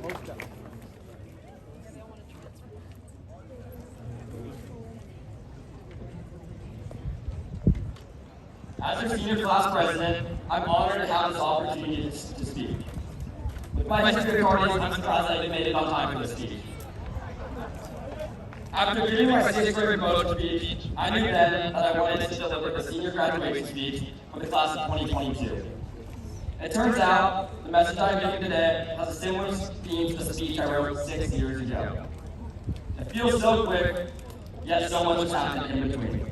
Costa. As your senior class president, I'm honored to have this opportunity to speak. With my history of parties, I'm surprised I even made it on time for this speech. After giving my sixth-grade promotion speech, I knew then that I wanted to deliver the senior graduation speech for the class of 2022. It turns out, the message I'm giving today has a similar theme to the speech I wrote 6 years ago. It feels so quick, yet so much has happened in between.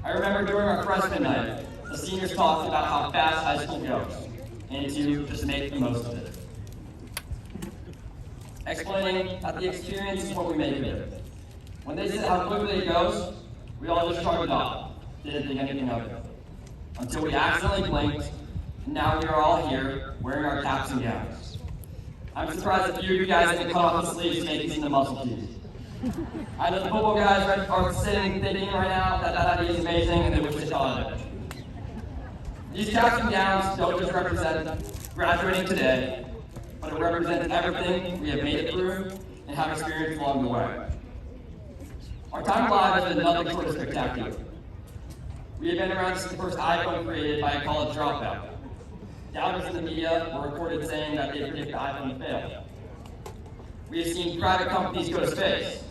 I remember during our freshman night, the seniors talked about how fast high school goes, and to just make the most of it. Explaining that the experience is what we make of it. When they said how quickly it goes, we all just shrugged it off, didn't think anything of it. Until we accidentally blinked, and now we are all here, wearing our caps and gowns. I'm surprised a few of you guys didn't cut off the sleeves to make these into muscle tees. I know the football guys are sitting thinking right now that idea is amazing and they wish they thought of it. These caps and gowns don't just represent graduating today, but it represents everything we have made it through and have experienced along the way. Our time live has been nothing short of spectacular. We have been around since the first iPhone created by a college dropout. Doubters in the media were recorded saying that they predict the iPhone would fail. We have seen private companies go to space,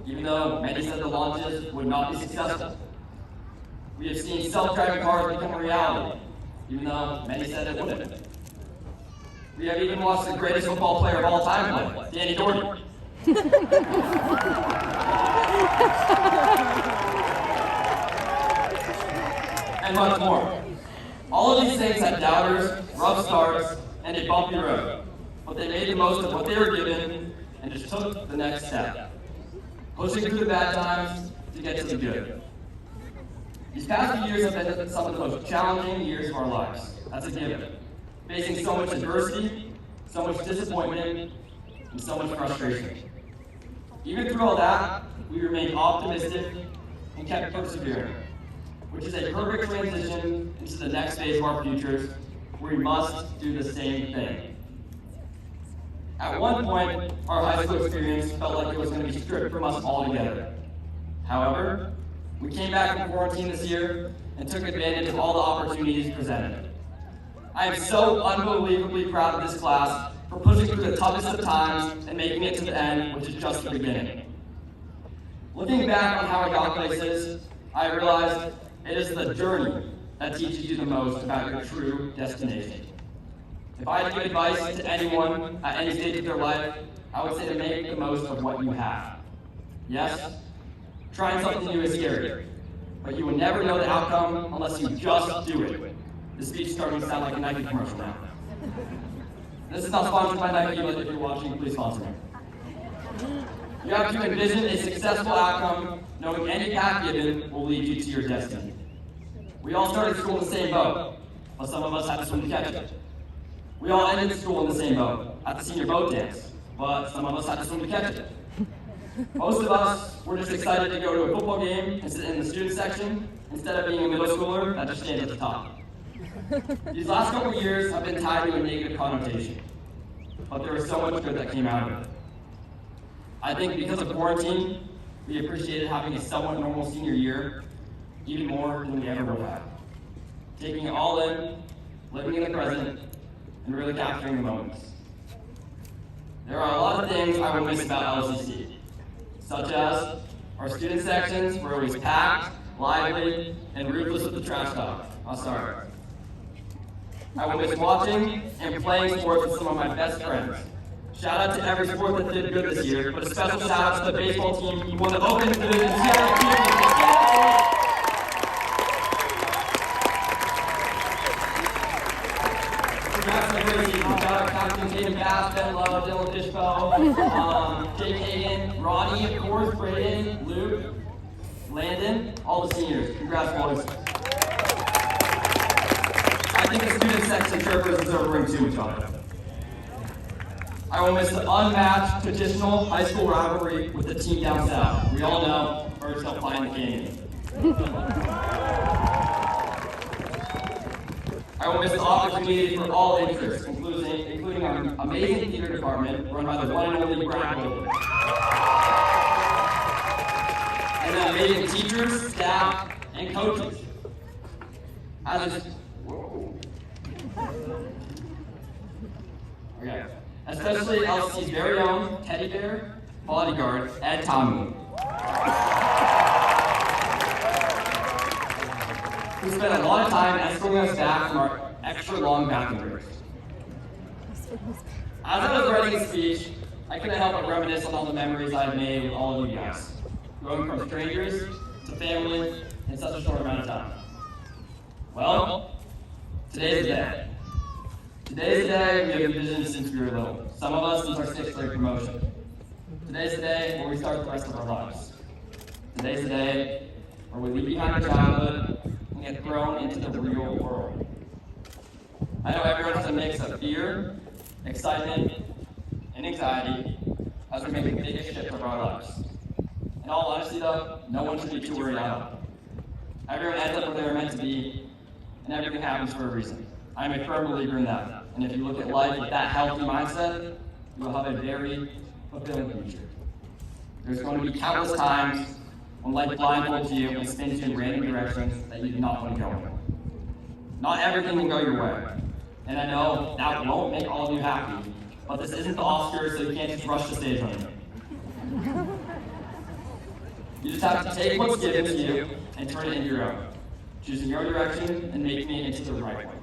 even though many said the launches would not be successful. We have seen self-driving cars become a reality, even though many said it wouldn't. We have even watched the greatest football player of all time play, Danny Dougherty. And much more. All of these things had doubters, rough starts, and a bumpy road, but they made the most of what they were given and just took the next step, pushing through the bad times to get to the good. These past few years have been some of the most challenging years of our lives. That's a given. Facing so much adversity, so much disappointment, and so much frustration. Even through all that, we remained optimistic and kept persevering, which is a perfect transition into the next phase of our futures, where we must do the same thing. At one point, our high school experience felt like it was going to be stripped from us altogether. However, we came back from quarantine this year and took advantage of all the opportunities presented. I am so unbelievably proud of this class for pushing through the toughest of times and making it to the end, which is just the beginning. Looking back on how I got places, I realized it is the journey that teaches you the most about your true destination. If I had to give advice to anyone at any stage of their life, I would say to make the most of what you have. Yes, trying something new is scary, but you will never know the outcome unless you just do it. This speech is starting to sound like a Nike commercial now. This is not sponsored by Nike, but if you're watching, please sponsor me. You have to envision a successful outcome, knowing any path given will lead you to your destiny. We all started school in the same boat, but some of us had to swim to catch it. We all ended school in the same boat, at the senior boat dance, but some of us had to swim to catch it. Most of us were just excited to go to a football game and sit in the student section, instead of being a middle schooler that just stands at the top. These last couple of years have been tied to a negative connotation, but there was so much good that came out of it. I think because of quarantine, we appreciated having a somewhat normal senior year even more than we ever would have. Taking it all in, living in the present, and really capturing the moments. There are a lot of things I will miss about LCC, such as our student sections were always packed, lively, and ruthless with the trash talk. Oh, sorry. I will miss watching and playing sports with some of my best friends. Shout out to every sport that did good this year, but a special shout out to the baseball team who won the Open Division Championship. Congrats on the great season. Shout out to Captain Jaden Bass, Ben Love, Dylan Fishbowl, Jake Hagan, Ronnie, of course, Braden, Luke, Landon, all the seniors. Congrats, boys. I think the student section chirpers deserve a ring too, John. I will miss the unmatched traditional high school rivalry with the team down south. We all know birds don't fly in the canyon. I will miss the opportunity for all interests, including our our amazing theater department run by the one and only Brad Golden. And the amazing teachers, staff, and coaches. Especially LC's very own teddy bear bodyguard, Ed Tommy. Who spent a lot of time escorting us back from our extra long bathroom breaks. As I was writing a speech, I couldn't help but reminisce on all the memories I've made with all of you guys, going from strangers to family in such a short amount of time. Well, today's the day. Today's the day we have envisioned since we were little. Some of us since our 6th grade promotion. Today's the day where we start the rest of our lives. Today's the day where we leave behind our childhood and get thrown into the real world. I know everyone has a mix of fear, excitement, and anxiety as we make the biggest shift of our lives. In all honesty though, no one should be too worried at all. Everyone ends up where they were meant to be, and everything happens for a reason. I'm a firm believer in that. And if you look at life with that healthy mindset, you will have a very fulfilling future. There's going to be countless times when life blindfolds you and spins you in random directions that you do not want to go in. Not everything will go your way. And I know that won't make all of you happy, but this isn't the Oscars, so you can't just rush the stage on me. You just have to take what's given to you and turn it into your own, choosing your direction and making it into the right one.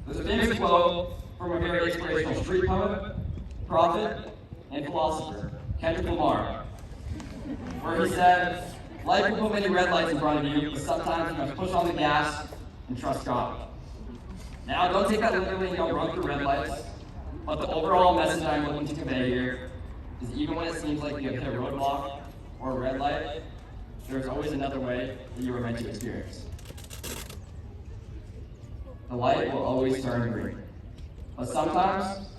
There's a famous quote from a very inspirational street poet, prophet, and philosopher, Kendrick Lamar, where he said, "Life will put many red lights in front of you, but sometimes you must push on the gas and trust God." Now, don't take that literally and don't run through red lights, but the overall message I'm looking to convey here is even when it seems like you have hit a roadblock or a red light, there's always another way that you were meant to experience. The light will always turn green. But sometimes,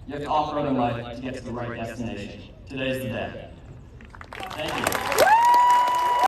you have to off-road in life to get to the right destination. Today's the day. Thank you.